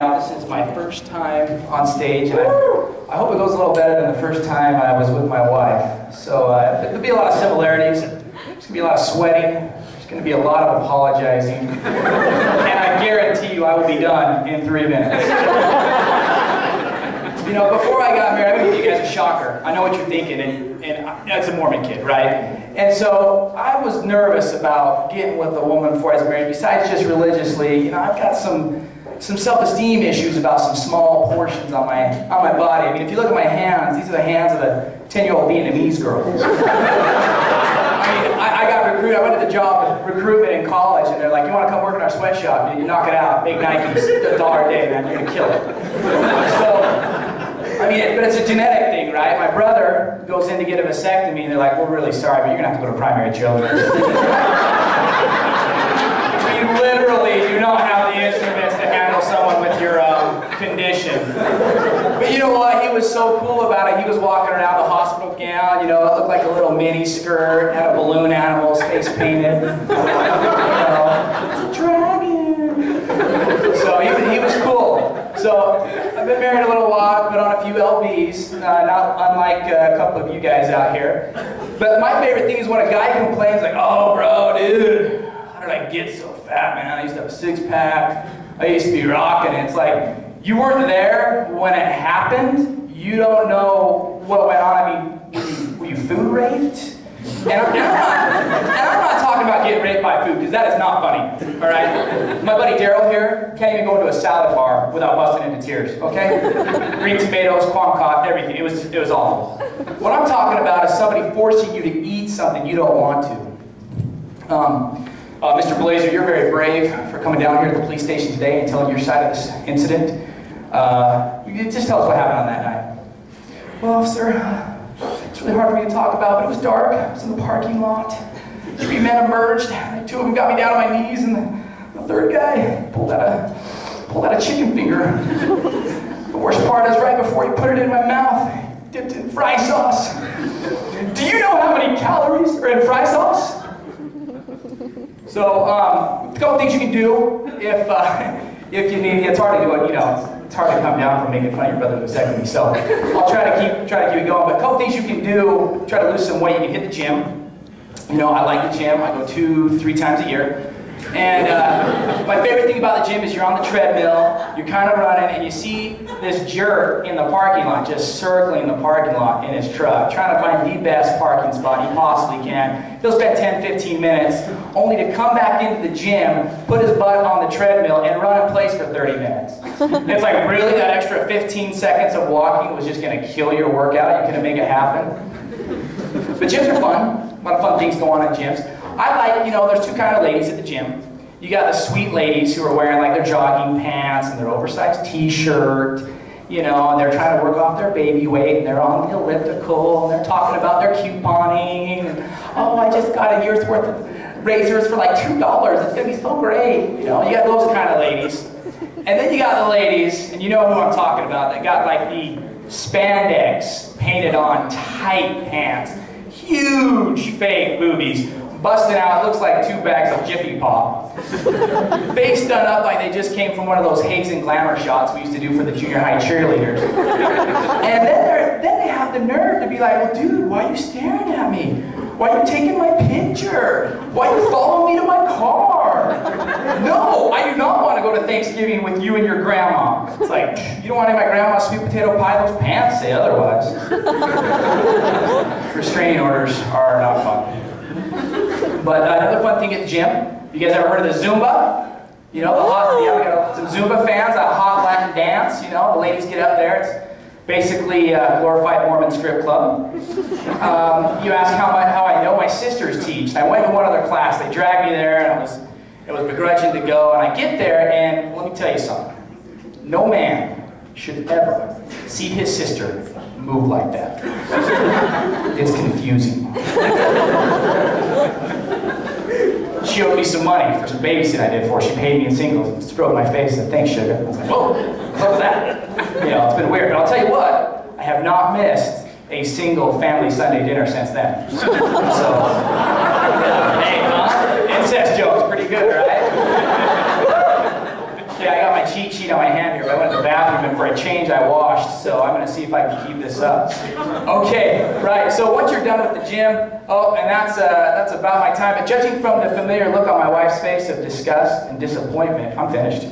This is my first time on stage, and I hope it goes a little better than the first time I was with my wife. So there'll be a lot of similarities. There's going to be a lot of sweating. There's going to be a lot of apologizing. And I guarantee you I will be done in 3 minutes. You know, before I got married, I'm going to give you guys a shocker. I know what you're thinking, and it's a Mormon kid, right? And so I was nervous about getting with a woman before I was married. Besides just religiously, you know, I've got some self-esteem issues about some small portions on my body. I mean, if you look at my hands, these are the hands of a 10-year-old Vietnamese girl. I mean, I got recruited. I went to the job recruitment in college, and they're like, "You want to come work in our sweatshop? You knock it out, make Nikes, $1 a day, man. You're gonna kill it." So, I mean, but it's a genetic thing, right? My brother goes in to get a vasectomy, and they're like, "We're really sorry, but you're gonna have to go to primary children's." We literally do not have the instruments to handle someone with your condition. But you know what? He was so cool about it. He was walking around the hospital gown, you know, it looked like a little mini skirt, had a balloon animal, face painted. You know, it's a dragon. So he was cool. So I've been married a little while, been on a few LBs, not unlike a couple of you guys out here. But my favorite thing is when a guy complains like, "Oh, bro, dude, how did I get so fat, man? I used to have a six-pack. I used to be rocking." And it's like, you weren't there when it happened. You don't know what went on. I mean, were you food raped? And I'm not talking about getting raped by food, because that is not funny, all right? My buddy Daryl here can't even go into a salad bar without busting into tears, okay? Green tomatoes, corn cob, everything. It was awful. What I'm talking about is somebody forcing you to eat something you don't want to. Mr. Blaser, you're very brave for coming down here to the police station today and telling your side of this incident. Just tell us what happened on that night. "Well, officer, it's really hard for me to talk about, but it was dark. I was in the parking lot. 3 men emerged. 2 of them got me down on my knees, and the third guy pulled out a chicken finger. The worst part is right before he put it in my mouth, he dipped it in fry sauce. Do you know how many calories are in fry sauce?" So, a couple things you can do if you need. It's hard to do it, you know. It's hard to come down from making fun of your brother's vasectomy. So, I'll try to keep it going. But a couple things you can do. Try to lose some weight. You can hit the gym. You know, I like the gym. I go 2-3 times a year. And my favorite thing about the gym is you're on the treadmill, you're kind of running, and you see this jerk in the parking lot, just circling the parking lot in his truck, trying to find the best parking spot he possibly can. He'll spend 10-15 minutes, only to come back into the gym, put his butt on the treadmill, and run in place for 30 minutes. And it's like, really? That extra 15 seconds of walking was just going to kill your workout? You couldn't make it happen? But gyms are fun. A lot of fun things go on at gyms. I like, you know, there's 2 kinds of ladies at the gym. You got the sweet ladies who are wearing like their jogging pants and their oversized t-shirt, you know, and they're trying to work off their baby weight, and they're on the elliptical, and they're talking about their couponing, and, "Oh, I just got a year's worth of razors for like $2. It's gonna be so great." You know, you got those kind of ladies. And then you got the ladies, and you know who I'm talking about, that got like the spandex painted on tight pants, huge fake boobies, busting out, it looks like 2 bags of Jiffy Pop. Face done up like they just came from one of those haze and glamour shots we used to do for the junior high cheerleaders. And then they have the nerve to be like, "Well, dude, why are you staring at me? Why are you taking my picture? Why are you following me to my car? No, I do not want to go to Thanksgiving with you and your grandma." It's like, you don't want any of my grandma's sweet potato pie? Those pants say otherwise. Restraining orders are not fun. But another fun thing at the gym, you guys ever heard of the Zumba? You know, we got some Zumba fans, a hot Latin dance, you know, the ladies get up there. It's basically a glorified Mormon strip club. You ask how I know my sisters teach. I went to one other class, they dragged me there, and it was begrudging to go, and I get there, and let me tell you something. No man should ever see his sister move like that. It's confusing. She owed me some money for some babysitting I did for her. She paid me in singles, stroked my face, and said, "Thanks, sugar." I was like, "Whoa, what's up with that?" You know, it's been weird. But I'll tell you what, I have not missed a single family Sunday dinner since then. So, hey, incest joke's pretty good, right? Okay, I got my cheat sheet on my hand here, but I went to the bathroom and for a change I washed, so I'm going to see if I can keep this up. Okay, right, so once you're done with the gym, and that's about my time, but judging from the familiar look on my wife's face of disgust and disappointment, I'm finished.